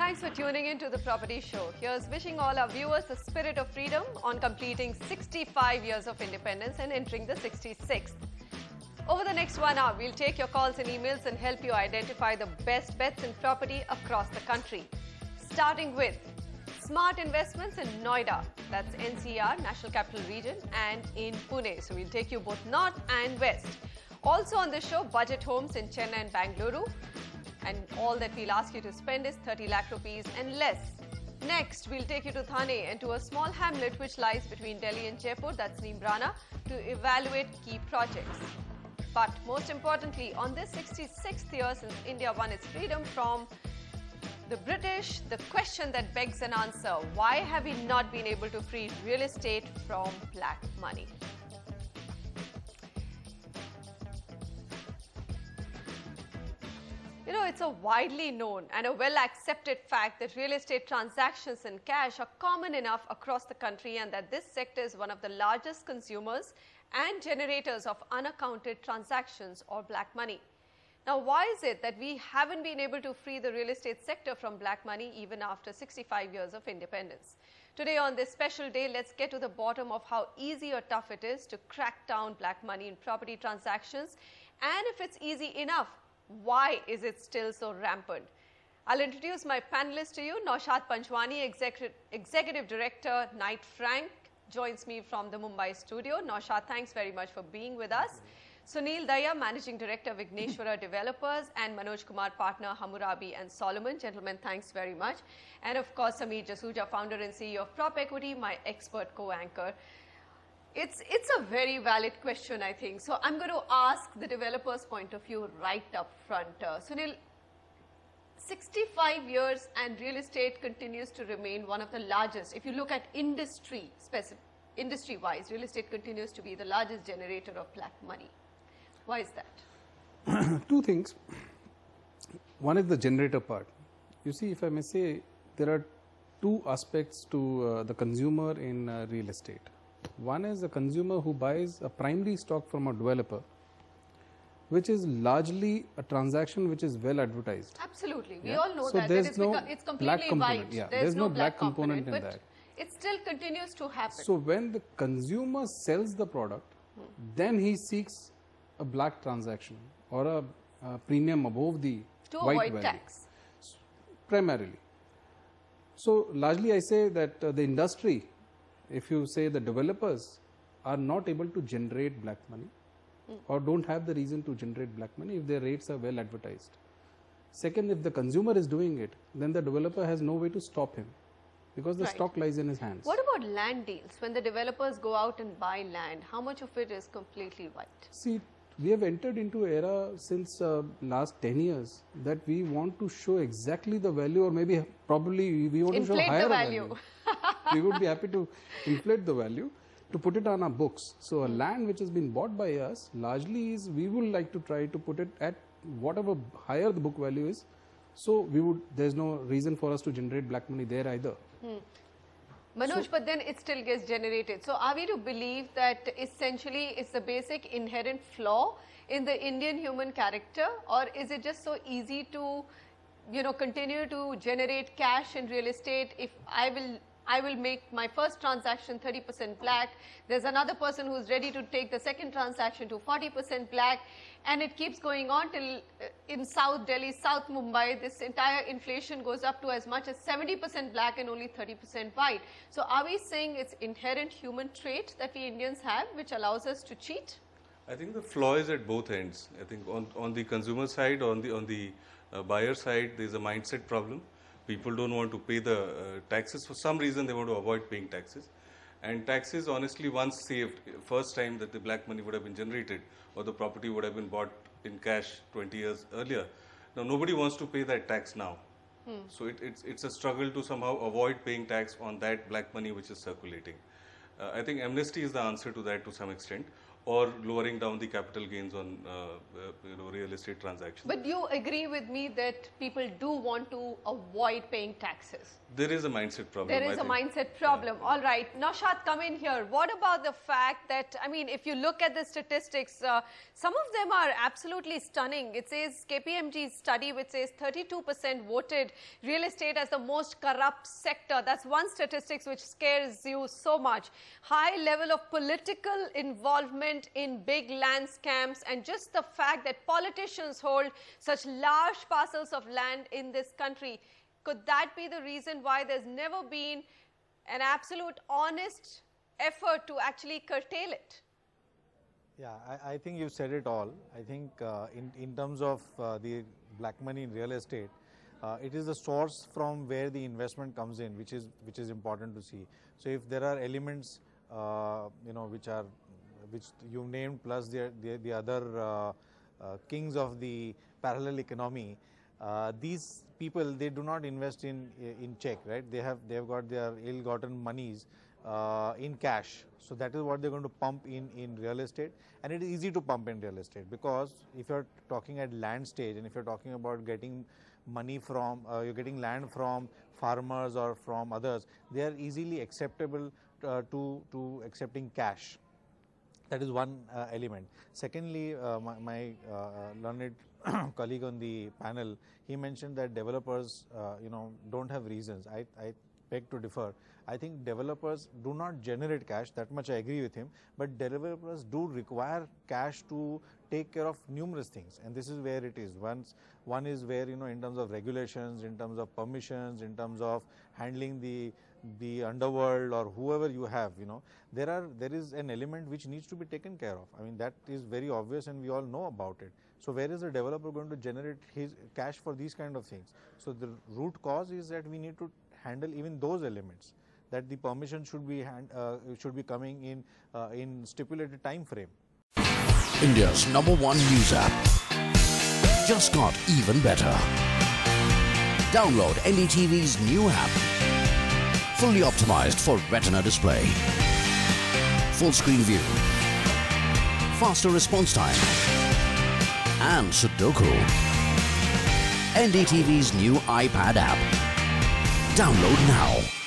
Thanks for tuning in to the Property Show. Here's wishing all our viewers the spirit of freedom on completing 65 years of independence and entering the 66th. Over the next 1 hour, we'll take your calls and emails and help you identify the best bets in property across the country. Starting with smart investments in Noida, that's NCR, National Capital Region, and in Pune. So we'll take you both north and west. Also on the show, budget homes in Chennai and Bangalore. And all that we'll ask you to spend is 30 lakh rupees and less. Next, we'll take you to Thane and to a small hamlet which lies between Delhi and Jaipur, that's Neemrana, to evaluate key projects. But most importantly, on this 66th year since India won its freedom from the British, the question that begs an answer: why have we not been able to free real estate from black money? You know, it's a widely known and a well-accepted fact that real estate transactions in cash are common enough across the country, and that this sector is one of the largest consumers and generators of unaccounted transactions or black money. Now, why is it that we haven't been able to free the real estate sector from black money even after 65 years of independence? Today on this special day, let's get to the bottom of how easy or tough it is to crack down black money in property transactions, and if it's easy enough, why is it still so rampant? I'll introduce my panelists to you. Naushad Panchwani, Executive Director, Knight Frank, joins me from the Mumbai studio. Naushad, thanks very much for being with us. Sunil Daya, Managing Director, Vigneshwara Developers, and Manoj Kumar, Partner, Hammurabi and Solomon. Gentlemen, thanks very much. And of course, Sameer Jasuja, Founder and CEO of Prop Equity, my expert co-anchor. It's a very valid question, I think. So I'm going to ask the developer's point of view right up front. Sunil, 65 years and real estate continues to remain one of the largest. If you look at industry-wise, real estate continues to be the largest generator of black money. Why is that? Two things. One is the generator part. You see, if I may say, there are two aspects to the consumer in real estate. One is a consumer who buys a primary stock from a developer, which is largely a transaction which is well advertised. Absolutely. We all know so that. There's no it's completely white. Yeah, there's no black component in but that. It still continues to happen. So when the consumer sells the product, then he seeks a black transaction or a premium above the to white avoid value. tax. Primarily. So largely I say that the industry, if you say the developers are not able to generate black money or don't have the reason to generate black money if their rates are well advertised. Second, if the consumer is doing it, then the developer has no way to stop him because the stock lies in his hands. What about land deals? When the developers go out and buy land, how much of it is completely white? See, we have entered into an era since last 10 years that we want to show exactly the value, or maybe probably we want to show higher value. We would be happy to inflate the value to put it on our books. So a land which has been bought by us largely is, we would like to try to put it at whatever higher the book value is. So there's no reason for us to generate black money there either. Manoj, but then it still gets generated. So are we to believe that essentially it's the basic inherent flaw in the Indian human character, or is it just so easy to, continue to generate cash in real estate? If I will make my first transaction 30% black, there's another person who's ready to take the second transaction to 40% black, and it keeps going on till in South Delhi, South Mumbai, this entire inflation goes up to as much as 70% black and only 30% white. So are we saying it's inherent human trait that we Indians have which allows us to cheat? I think the flaw is at both ends. I think on the consumer side, on the buyer side, there's a mindset problem. People don't want to pay the taxes. For some reason, they want to avoid paying taxes. And taxes, honestly, once saved, first time that the black money would have been generated or the property would have been bought in cash 20 years earlier. Now, nobody wants to pay that tax now. So it's a struggle to somehow avoid paying tax on that black money which is circulating. I think amnesty is the answer to that to some extent. or lowering down the capital gains on real estate transactions. But you agree with me that people do want to avoid paying taxes? There is a mindset problem. There is a mindset problem. Yeah. All right. Naushad, come in here. What about the fact that, I mean, if you look at the statistics, some of them are absolutely stunning. It says KPMG's study, which says 32% voted real estate as the most corrupt sector. That's one statistics which scares you so much. High level of political involvement in big land scams, and just the fact that politicians hold such large parcels of land in this country. Could that be the reason why there's never been an absolute honest effort to actually curtail it? Yeah, I think you said it all. I think in terms of the black money in real estate, it is the source from where the investment comes in, which is important to see. So if there are elements, which you named, plus the other kings of the parallel economy, these people, they do not invest in check, right? They have got their ill-gotten monies in cash. So that is what they're going to pump in real estate, and it is easy to pump in real estate, because if you're talking at land stage, and if you're talking about getting money from, you're getting land from farmers or from others, they are easily acceptable to accepting cash. That is one element. Secondly, my learned colleague on the panel, he mentioned that developers, don't have reasons. I beg to differ. I think developers do not generate cash, that much I agree with him, but developers do require cash to take care of numerous things, and this is where it is. One is where, in terms of regulations, in terms of permissions, in terms of handling the underworld or whoever you have, there is an element which needs to be taken care of. I mean, that is very obvious and we all know about it. So where is the developer going to generate his cash for these kind of things? So the root cause is that we need to handle even those elements, that the permission should be coming in stipulated time frame. India's #1 news app just got even better. Download NDTV's new app, fully optimized for retina display, full screen view, faster response time, and Sudoku. NDTV's new iPad app. Download now.